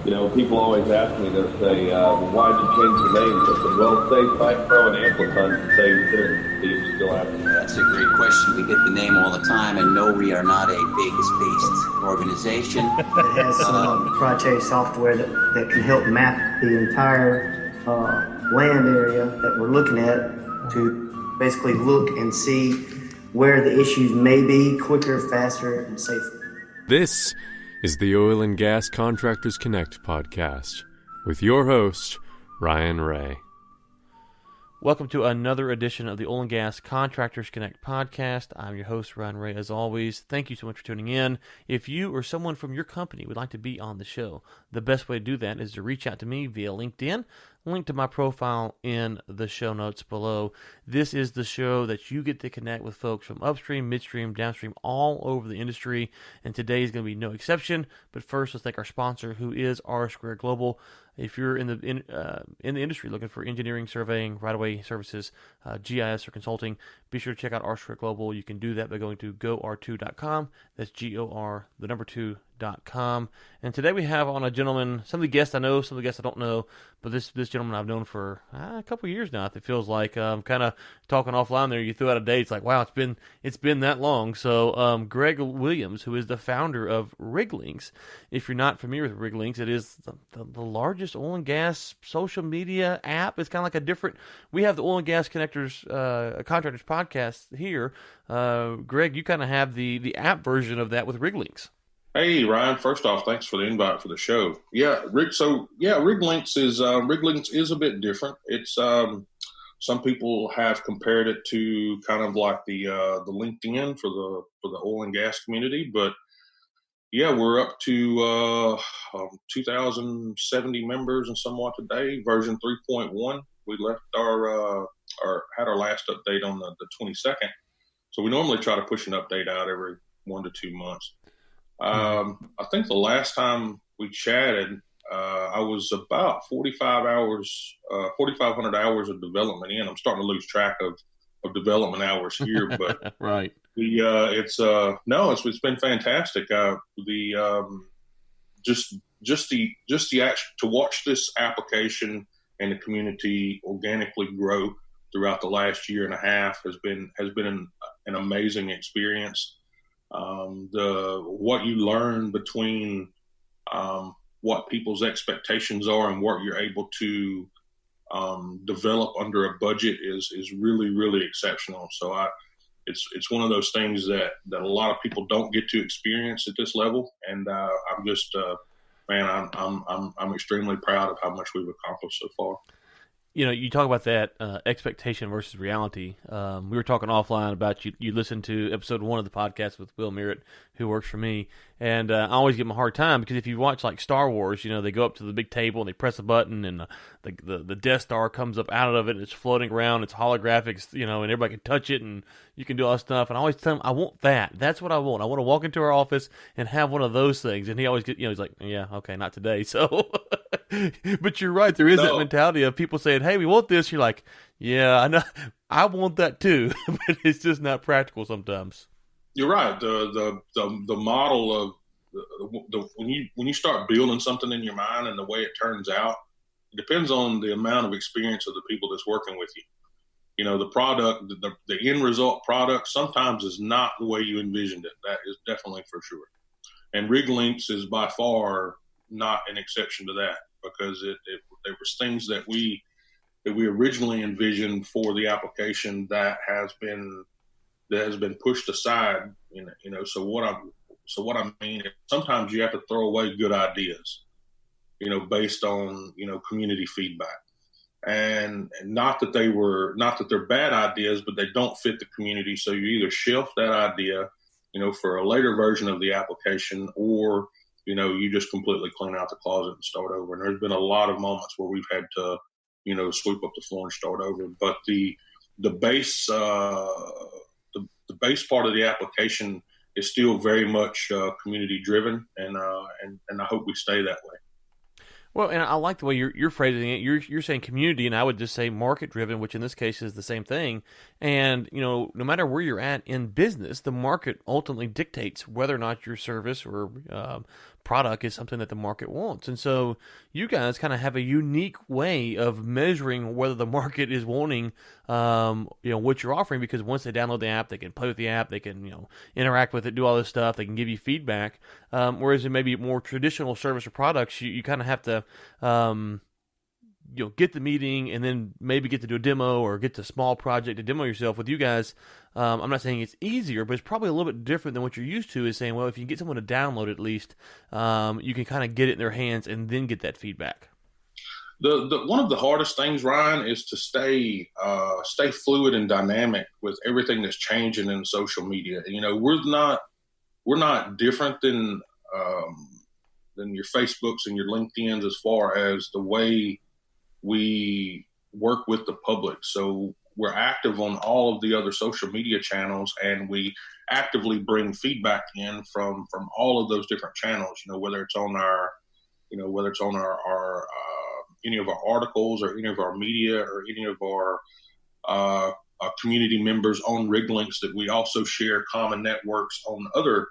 People always ask me, they'll say, well, why'd you change the name? I said, well, save Mike Pro and Amplitons to save Lynx. Steve still asking that. That's a great question. We get the name all the time, and no, we are not a Vegas-based organization. It has some proprietary software that can help map the entire land area that we're looking at to basically look and see where the issues may be quicker, faster, and safer. This is the Oil and Gas Contractors Connect podcast with your host, Ryan Ray. Welcome to another edition of the Oil and Gas Contractors Connect podcast. I'm your host, Ryan Ray, as always. Thank you so much for tuning in. If you or someone from your company would like to be on the show, the best way to do that is to reach out to me via LinkedIn. Link to my profile in the show notes below. This is the show that you get to connect with folks from upstream, midstream, downstream, all over the industry, and today is going to be no exception. But first, let's thank our sponsor, who is R Square Global. If you're in the industry looking for engineering, surveying, right-of-way services, GIS, or consulting, be sure to check out R Square Global. You can do that by going to GOR2.com. That's GOR, the number 2.com. And today we have on a gentleman, some of the guests I know, some of the guests I don't know, but this gentleman I've known for a couple of years now. It feels like kind of talking offline there. You threw out a date. It's like, wow, it's been that long. So Greg Williams, who is the founder of Lynx. If you're not familiar with Lynx, it is the largest oil and gas social media app. It's kind of like a different. We have the Oil and Gas Contractors podcast here. Greg, you kind of have the app version of that with Lynx. Hey, Ryan. First off, thanks for the invite for the show. Lynx is a bit different. It's some people have compared it to kind of like the LinkedIn for the oil and gas community, but yeah, we're up to 2,070 members and somewhat today. Version 3.1. We left had our last update on the 22nd. So we normally try to push an update out every 1 to 2 months. I think the last time we chatted, I was about 4,500 hours of development in. I'm starting to lose track of development hours here, but right. It's been fantastic. Just the action to watch this application and the community organically grow throughout the last year and a half has been an amazing experience. What you learn between what people's expectations are and what you're able to develop under a budget is really, really exceptional. So it's one of those things that a lot of people don't get to experience at this level, and I'm just I'm extremely proud of how much we've accomplished so far. You talk about that expectation versus reality. We were talking offline about you listened to episode 1 of the podcast with Will Merritt, who works for me, and I always give him a hard time because if you watch like Star Wars, they go up to the big table and they press a button and the Death Star comes up out of it and it's floating around, it's holographics, and everybody can touch it and you can do all that stuff. And I always tell him, I want that. That's what I want. I want to walk into our office and have one of those things. And he always he's like, yeah, okay, not today. So, but you're right. There is that mentality of people saying, hey, we want this. You're like, yeah, I know. I want that too, but it's just not practical sometimes. You're right. The model of when you start building something in your mind and the way it turns out, it depends on the amount of experience of the people that's working with you. The product, the end result product sometimes is not the way you envisioned it. That is definitely for sure. And Lynx is by far not an exception to that, because there was things that we originally envisioned for the application that has been pushed aside. So what I mean is sometimes you have to throw away good ideas, based on community feedback. And not that they're bad ideas, but they don't fit the community. So you either shelf that idea, for a later version of the application, or, you just completely clean out the closet and start over. And there's been a lot of moments where we've had to, sweep up the floor and start over. But the base part of the application is still very much community driven, and I hope we stay that way. Well, and I like the way you're phrasing it. You're saying community, and I would just say market-driven, which in this case is the same thing. And, no matter where you're at in business, the market ultimately dictates whether or not your service or product is something that the market wants. And so you guys kind of have a unique way of measuring whether the market is wanting, what you're offering, because once they download the app, they can play with the app, they can, interact with it, do all this stuff, they can give you feedback. Whereas in maybe more traditional service or products, you kind of have to, get the meeting and then maybe get to do a demo or get to a small project to demo yourself. With you guys, I'm not saying it's easier, but it's probably a little bit different than what you're used to, is saying, well, if you can get someone to download at least, you can kind of get it in their hands and then get that feedback. The one of the hardest things, Ryan, is to stay fluid and dynamic with everything that's changing in social media. We're not different than your Facebooks and your LinkedIn's as far as the way we work with the public. So we're active on all of the other social media channels, and we actively bring feedback in from all of those different channels. Whether it's on our any of our articles or any of our media or any of our community members on Lynx, that we also share common networks on other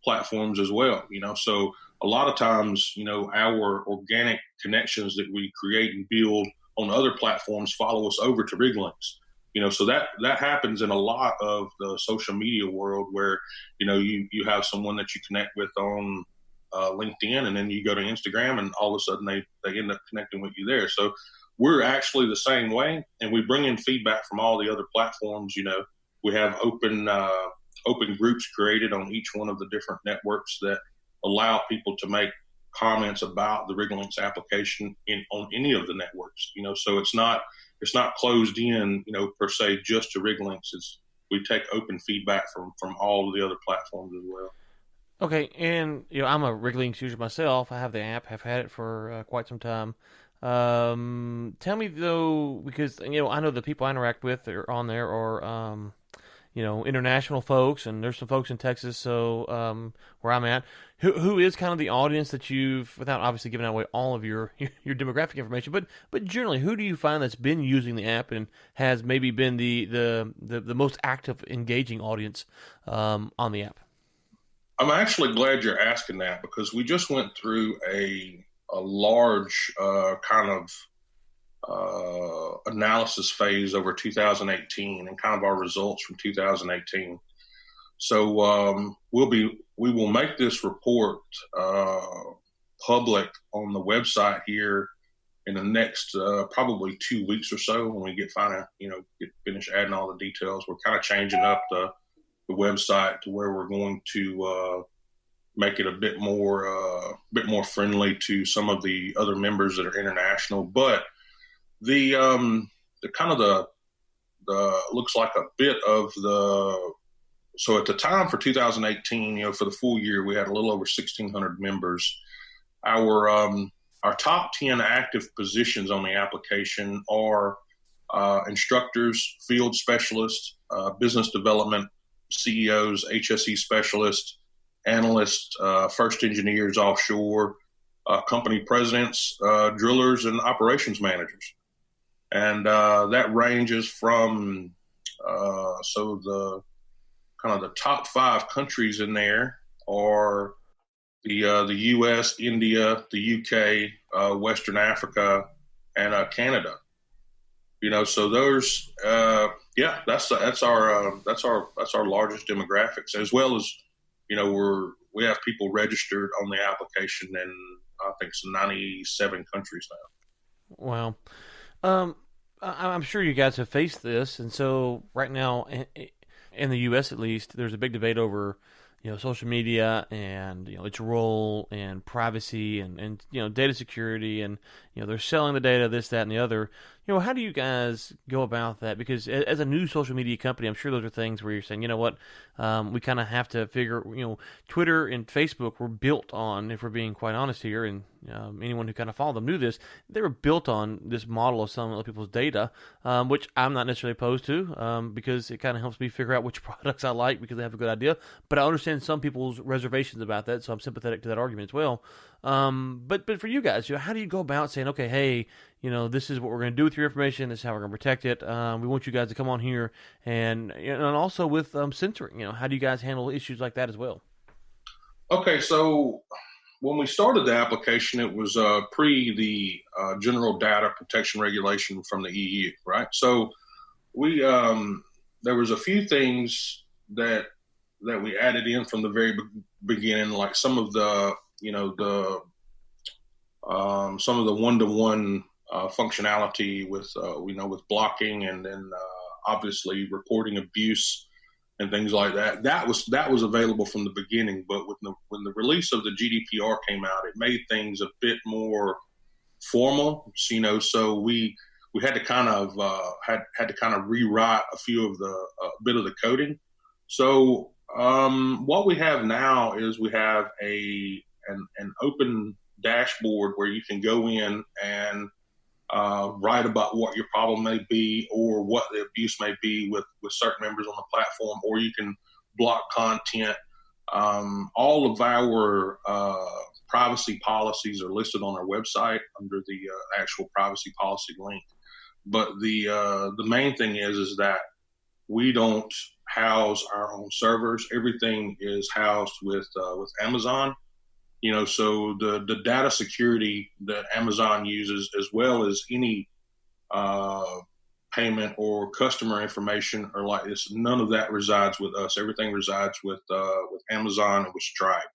platforms as well. So a lot of times, our organic connections that we create and build on other platforms follow us over to Lynx. So that happens in a lot of the social media world, where, you have someone that you connect with on LinkedIn, and then you go to Instagram, and all of a sudden they end up connecting with you there. So we're actually the same way, and we bring in feedback from all the other platforms. We have open groups created on each one of the different networks that allow people to make comments about the Lynx application on any of the networks. So it's not closed in, per se, just to Lynx. We take open feedback from all of the other platforms as well. Okay, and I'm a Lynx user myself. I have the app, have had it for quite some time. Tell me though, because I know the people I interact with are on there are international folks, and there's some folks in Texas. So where I'm at, who is kind of the audience that you've, without obviously giving away all of your demographic information, but generally, who do you find that's been using the app and has maybe been the most active, engaging audience on the app? I'm actually glad you're asking that, because we just went through a large kind of analysis phase over 2018 and kind of our results from 2018. So we will make this report public on the website here in the next probably 2 weeks or so, when we get finished adding all the details. We're kind of changing up the website to where we're going to make it a bit more friendly to some of the other members that are international. But the kind of the looks like a bit of the, so at the time for 2018, for the full year, we had a little over 1,600 members. Our top 10 active positions on the application are instructors, field specialists, business development, CEOs, HSE specialists, analysts, first engineers offshore, company presidents, drillers, and operations managers. And that ranges from, so the kind of the top 5 countries in there are the U.S., India, the UK, Western Africa, and Canada. So those, that's our largest demographics, as well as, we have people registered on the application in, I think, some 97 countries now. Wow. I'm sure you guys have faced this, and so right now, in the U.S. at least, there's a big debate over, social media and its role and privacy and data security, and they're selling the data, this, that, and the other. How do you guys go about that? Because as a new social media company, I'm sure those are things where you're saying, we kind of have to figure, Twitter and Facebook were built on, if we're being quite honest here, and anyone who kind of followed them knew this, they were built on this model of selling other people's data, which I'm not necessarily opposed to, because it kind of helps me figure out which products I like because they have a good idea. But I understand some people's reservations about that, so I'm sympathetic to that argument as well. But for you guys, how do you go about saying, okay, hey, this is what we're going to do with your information. This is how we're going to protect it. We want you guys to come on here, and also with censoring. How do you guys handle issues like that as well? Okay, so when we started the application, it was pre the General Data Protection Regulation from the EU, right? So we there was a few things that we added in from the very beginning, like some of the some of the one-to-one functionality with with blocking, and then obviously reporting abuse and things like that. That was available from the beginning, but when the release of the GDPR came out, it made things a bit more formal. So we had to kind of had to kind of rewrite a few of the bit of the coding. So what we have now is we have an open dashboard where you can go in and write about what your problem may be or what the abuse may be with certain members on the platform, or you can block content. All of our privacy policies are listed on our website under the actual privacy policy link. But the main thing is that we don't house our own servers. Everything is housed with Amazon. So the data security that Amazon uses, as well as any payment or customer information or like this, none of that resides with us. Everything resides with Amazon and with Stripe.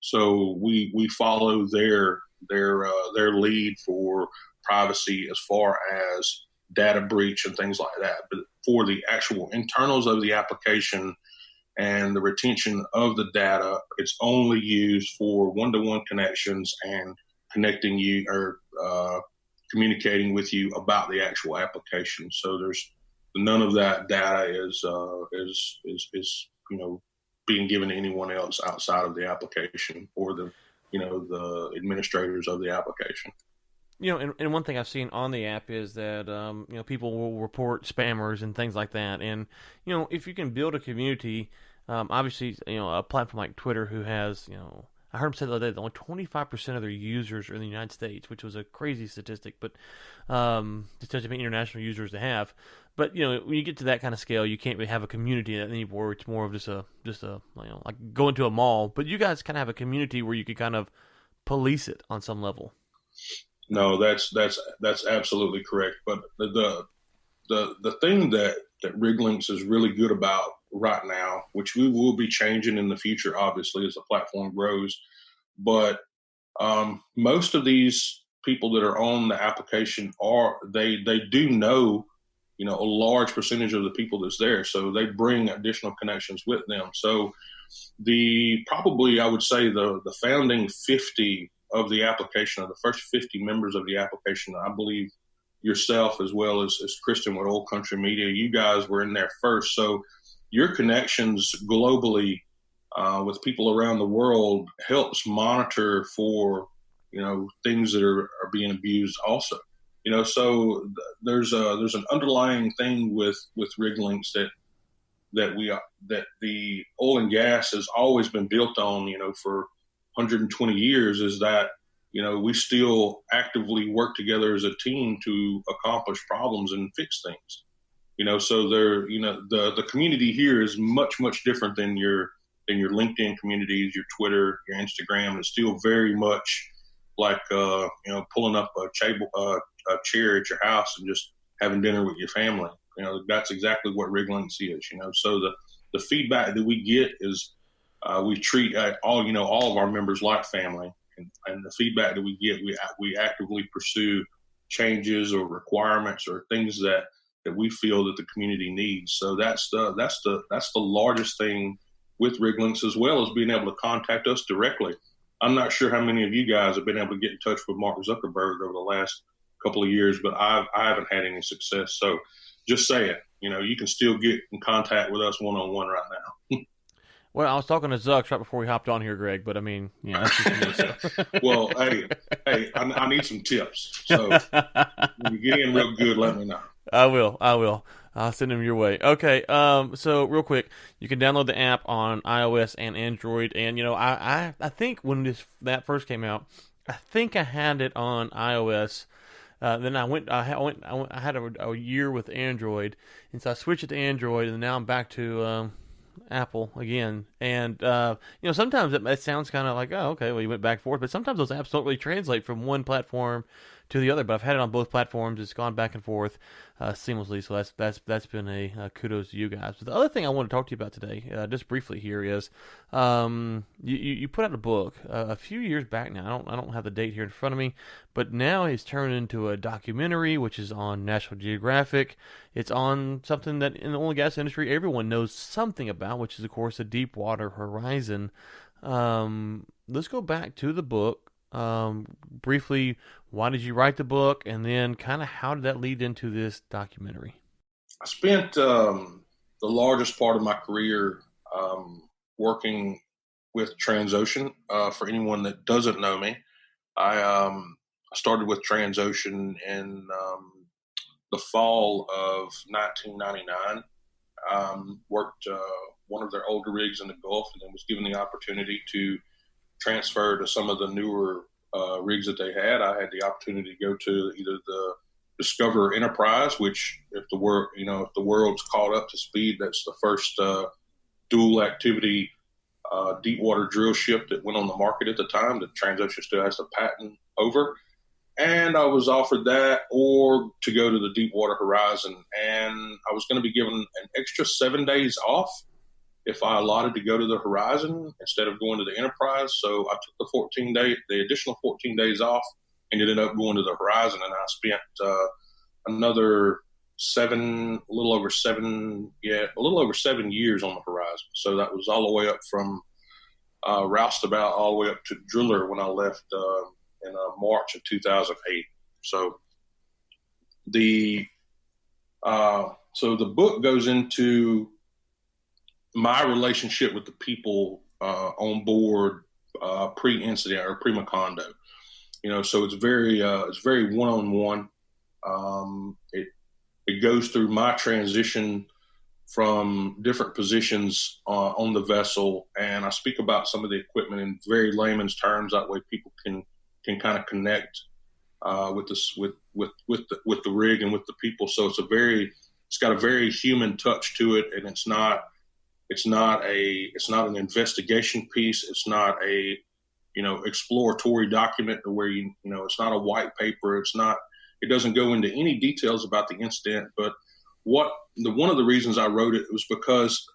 So we follow their lead for privacy as far as data breach and things like that. But for the actual internals of the application and the retention of the data, it's only used for one-to-one connections and connecting you or communicating with you about the actual application. So there's none of that data is being given to anyone else outside of the application or the administrators of the application. And one thing I've seen on the app is that people will report spammers and things like that. And if you can build a community, obviously a platform like Twitter, who has I heard him say the other day that only 25% of their users are in the United States, which was a crazy statistic, but just such many international users to have. But when you get to that kind of scale, you can't really have a community anymore. It's more of just a like go into a mall. But you guys kind of have a community where you can kind of police it on some level. No, that's absolutely correct. But the thing that Riglynx is really good about right now, which we will be changing in the future, obviously, as the platform grows, but most of these people that are on the application they do know a large percentage of the people that's there, so they bring additional connections with them. So I would say the founding 50 of the application, or the first 50 members of the application, I believe yourself as well as Kristen with Old Country Media, you guys were in there first. So your connections globally with people around the world helps monitor for things that are being abused also. So there's an underlying thing with Riglynx that the oil and gas has always been built on, for 120 years, is that we still actively work together as a team to accomplish problems and fix things. So the community here is much, much different than your LinkedIn communities, your Twitter, your Instagram. It's still very much like pulling up a chair at your house and just having dinner with your family. That's exactly what Riglynx is. So the feedback that we get is we treat all of our members like family, and the feedback that we get, we actively pursue changes or requirements or things that we feel that the community needs. So that's the largest thing with Riglynx, as well as being able to contact us directly. I'm not sure how many of you guys have been able to get in touch with Mark Zuckerberg over the last couple of years, but I haven't had any success. So just say it. You can still get in contact with us one-on-one right now. Well, I was talking to Zucks right before we hopped on here, Greg, but I mean, that's just me, so. Well, hey, I need some tips. So when you get in real good, let me know. I will. I'll send them your way. Okay. So real quick, you can download the app on iOS and Android. And I think when that first came out, I think I had it on iOS. Then I had a year with Android, and so I switched it to Android, and now I'm back to Apple again. And, sometimes it sounds kind of like, oh, okay, well, you went back and forth. But sometimes those apps don't really translate from one platform to the other. But I've had it on both platforms. It's gone back and forth seamlessly. So that's been a kudos to you guys. But the other thing I want to talk to you about today, just briefly here, is you put out a book a few years back now. I don't have the date here in front of me, but now it's turned into a documentary, which is on National Geographic. It's on something that in the oil and gas industry everyone knows something about, which is, of course, the Deepwater Horizon. Let's go back to the book. Briefly, why did you write the book, and then kind of how did that lead into this documentary? I spent the largest part of my career working with Transocean. For anyone that doesn't know me, I started with Transocean in the fall of 1999. Worked one of their older rigs in the Gulf, and then was given the opportunity to transfer to some of the newer rigs that they had. I had the opportunity to go to either the Discoverer Enterprise, which if the world's caught up to speed, that's the first dual activity deep water drill ship that went on the market at the time that Transocean still has the patent over. And I was offered that, or to go to the Deepwater Horizon. And I was going to be given an extra 7 days off if I allotted to go to the Horizon instead of going to the Enterprise. So I took the additional 14 days off and ended up going to the Horizon. And I spent another a little over 7 years on the Horizon. So that was all the way up from roustabout all the way up to driller when I left in March of 2008. So the book goes into my relationship with the people on board pre-incident or pre-Macondo. So it's very one-on-one. It goes through my transition from different positions on the vessel, and I speak about some of the equipment in very layman's terms. That way, people can kind of connect with the rig and with the people. So it's got a very human touch to it, and it's not an investigation piece. It's not a exploratory document where it's not a white paper. It doesn't go into any details about the incident. But one of the reasons I wrote it was because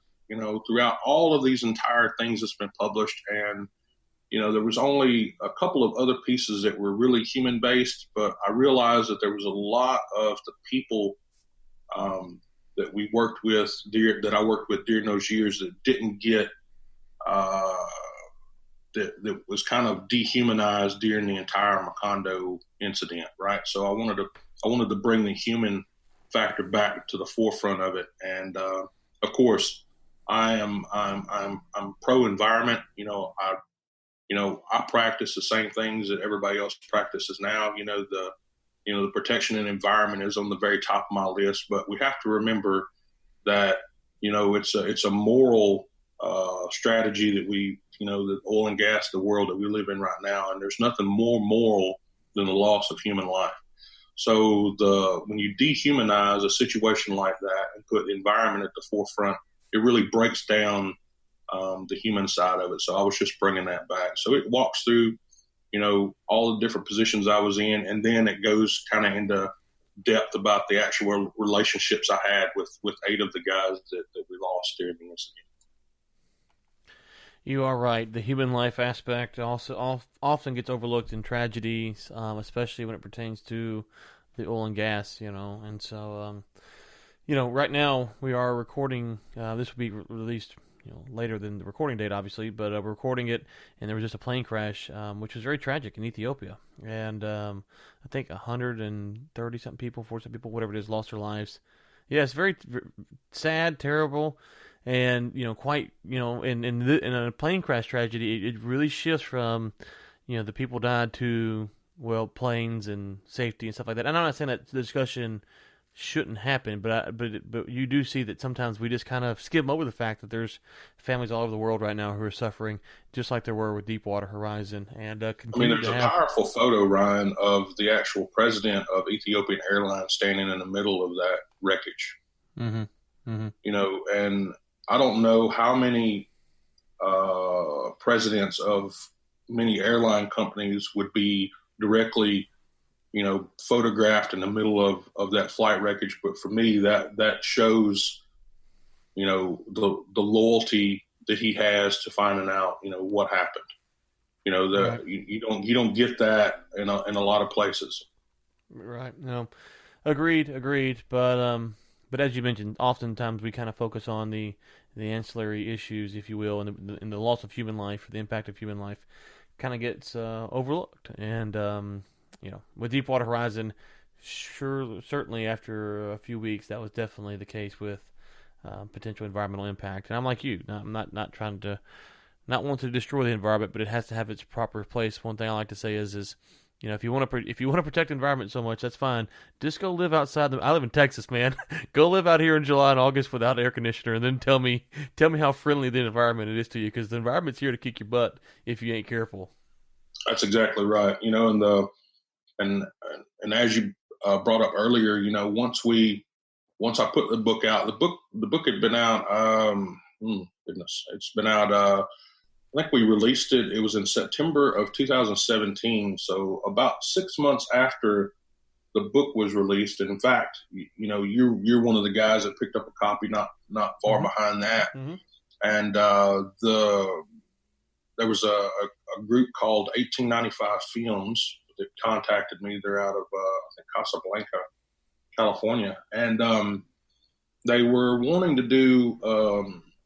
throughout all of these entire things that's been published, and there was only a couple of other pieces that were really human based, but I realized that there was a lot of the people that I worked with during those years that didn't get that was kind of dehumanized during the entire Macondo incident, right? So I wanted to bring the human factor back to the forefront of it, and of course, I'm pro environment. I practice the same things that everybody else practices now. The protection and environment is on the very top of my list, but we have to remember that it's a moral strategy that the oil and gas, the world that we live in right now, and there's nothing more moral than the loss of human life. So when you dehumanize a situation like that and put the environment at the forefront, it really breaks down the human side of it. So I was just bringing that back. So it walks through, all the different positions I was in, and then it goes kind of into depth about the actual relationships I had with 8 of the guys that we lost during the incident. You are right. The human life aspect also often gets overlooked in tragedies, especially when it pertains to the oil and gas, And so, right now we are recording. This will be released, later than the recording date, obviously. But we're recording it, and there was just a plane crash, which was very tragic in Ethiopia, and I think 130 something people, 40 something people, whatever it is, lost their lives. Yeah, it's very sad, terrible. And quite in a plane crash tragedy, it really shifts from the people died to planes and safety and stuff like that. And I'm not saying that the discussion shouldn't happen, but you do see that sometimes we just kind of skim over the fact that there's families all over the world right now who are suffering, just like there were with Deepwater Horizon. And there's a powerful photo, Ryan, of the actual president of Ethiopian Airlines standing in the middle of that wreckage. Mm-hmm. Mm-hmm. And I don't know how many presidents of many airline companies would be directly, photographed in the middle of that flight wreckage. But for me, that shows, the loyalty that he has to finding out, what happened. Right. You don't get that in a lot of places. Right. No. Agreed. But as you mentioned, oftentimes we kind of focus on the ancillary issues, if you will, and the loss of human life, the impact of human life, kind of gets overlooked. And with Deepwater Horizon, certainly after a few weeks, that was definitely the case with potential environmental impact. And I'm like you, I'm not trying to not want to destroy the environment, but it has to have its proper place. One thing I like to say is if you want to protect the environment so much, that's fine. Just go live outside. I live in Texas, man. Go live out here in July and August without air conditioner, and then tell me how friendly the environment it is to you, because the environment's here to kick your butt if you ain't careful. That's exactly right. And as you brought up earlier, once I put the book out, the book had been out. It's been out. I think we released it. It was in September of 2017. So about 6 months after the book was released. And in fact, you're one of the guys that picked up a copy not far behind that. Mm-hmm. And there was a group called 1895 Films that contacted me. They're out of I think Casablanca, California, and they were wanting to do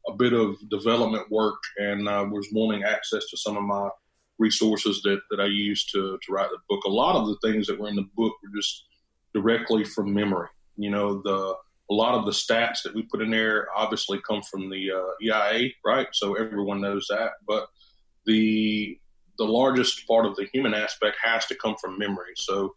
a bit of development work, and was wanting access to some of my resources that I used to write the book. A lot of the things that were in the book were just directly from memory. A lot of the stats that we put in there obviously come from the EIA, right? So everyone knows that. But the largest part of the human aspect has to come from memory. So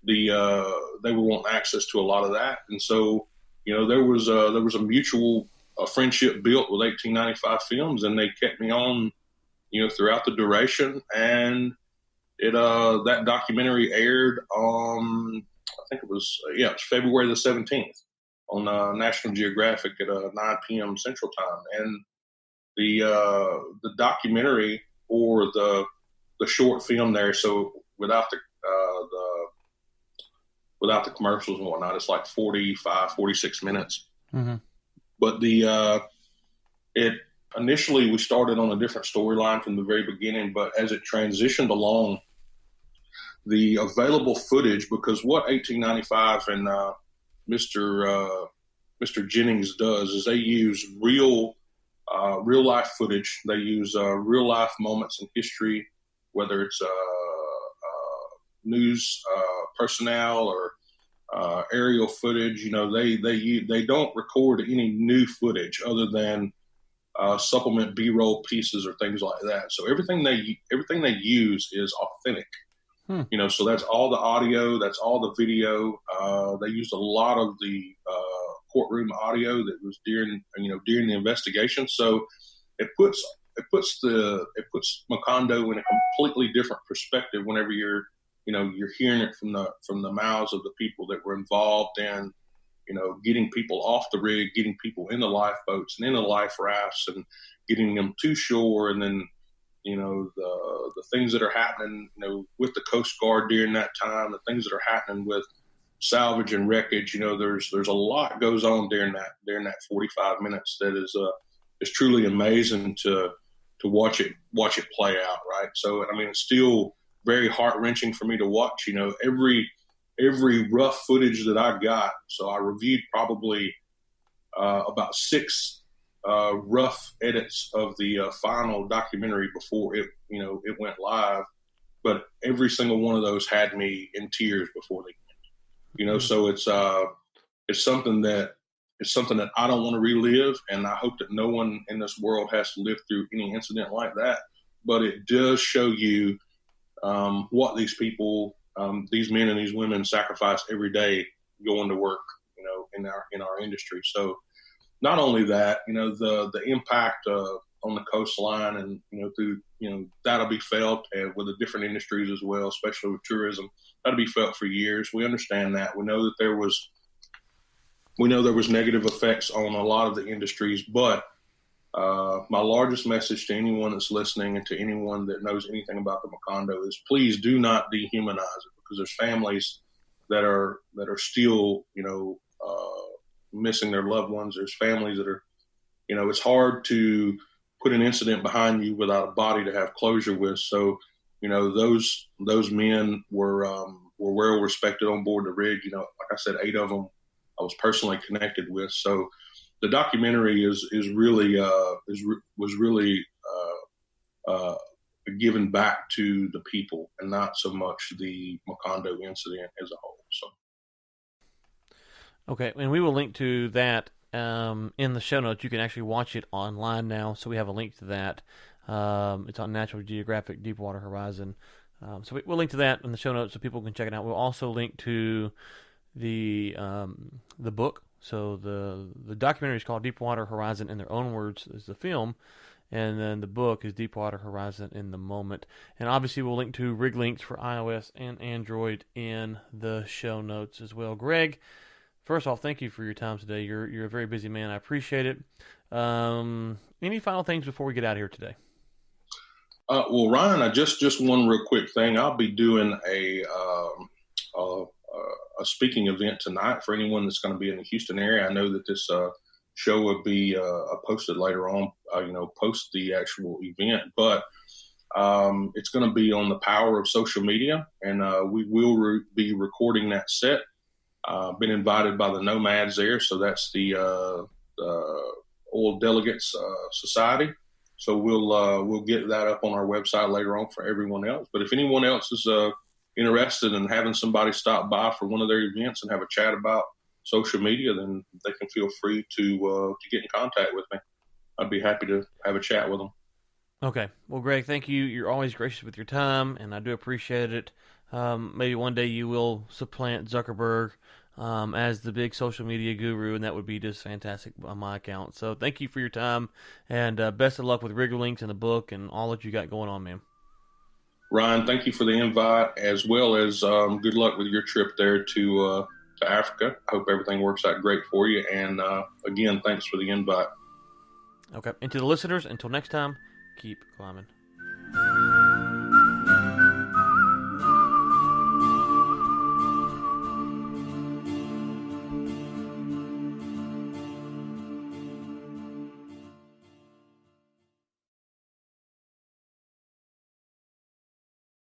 they were wanting access to a lot of that, and so there was a mutual friendship built with 1895 Films, and they kept me on, throughout the duration. And that documentary aired on, I think it was February the 17th on National Geographic at 9 p.m. Central Time. And the documentary, or the short film there, so without the commercials and whatnot, it's like 46 minutes. Mm-hmm. But initially we started on a different storyline from the very beginning, but as it transitioned along, the available footage, because what 1895 and Mr. Jennings does is they use real life footage. They use real life moments in history, whether it's news personnel or aerial footage. They don't record any new footage other than supplement B-roll pieces or things like that. So everything they use is authentic. So that's all the audio, that's all the video. They used a lot of the courtroom audio that was during the investigation. So it puts Macondo in a completely different perspective whenever you're hearing it from the mouths of the people that were involved in, getting people off the rig, getting people in the lifeboats and in the life rafts, and getting them to shore, and then the things that are happening with the Coast Guard during that time, the things that are happening with salvage and wreckage. There's a lot goes on during that 45 minutes that is truly amazing to watch it play out, right? So it's still very heart-wrenching for me to watch. Every rough footage that I got. So I reviewed probably about 6 rough edits of the final documentary before it went live, but every single one of those had me in tears before they went. So it's something that I don't want to relive, and I hope that no one in this world has to live through any incident like that. But it does show you what these people, these men and these women, sacrifice every day going to work, in our industry. So not only that, the impact on the coastline, and through that'll be felt with the different industries as well, especially with tourism. That'll be felt for years. We understand that. We know that there was negative effects on a lot of the industries, but My largest message to anyone that's listening and to anyone that knows anything about the Macondo is please do not dehumanize it, because there's families that are still, missing their loved ones. There's families that are, it's hard to put an incident behind you without a body to have closure with. So, those men were well respected on board the rig. Like I said, 8 of them I was personally connected with. So the documentary was really given back to the people and not so much the Macondo incident as a whole. So. Okay, and we will link to that in the show notes. You can actually watch it online now, so we have a link to that. It's on National Geographic Deepwater Horizon. So we'll link to that in the show notes so people can check it out. We'll also link to the book. So the documentary is called Deepwater Horizon in Their Own Words is the film, and then the book is Deepwater Horizon in the Moment. And obviously we'll link to rig links for iOS and Android in the show notes as well. Greg, first off, thank you for your time today. You're a very busy man. I appreciate it. Any final things before we get out of here today? Well, Ryan, I just one real quick thing. I'll be doing a speaking event tonight for anyone that's going to be in the Houston area. I know that this show will be posted later on, post the actual event, but it's going to be on the power of social media, and we will be recording that set. Been invited by the Nomads there, so that's the Oil Delegates Society. So we'll get that up on our website later on for everyone else. But if anyone else is interested in having somebody stop by for one of their events and have a chat about social media, then they can feel free to get in contact with me. I'd be happy to have a chat with them. Okay. Well, Greg, thank you. You're always gracious with your time, and I do appreciate it. Maybe one day you will supplant Zuckerberg as the big social media guru, and that would be just fantastic on my account. So thank you for your time, and best of luck with Rigger Links and the book and all that you got going on, man. Ryan, thank you for the invite, as well as good luck with your trip there to Africa. I hope everything works out great for you, and again, thanks for the invite. Okay. And to the listeners, until next time, keep climbing.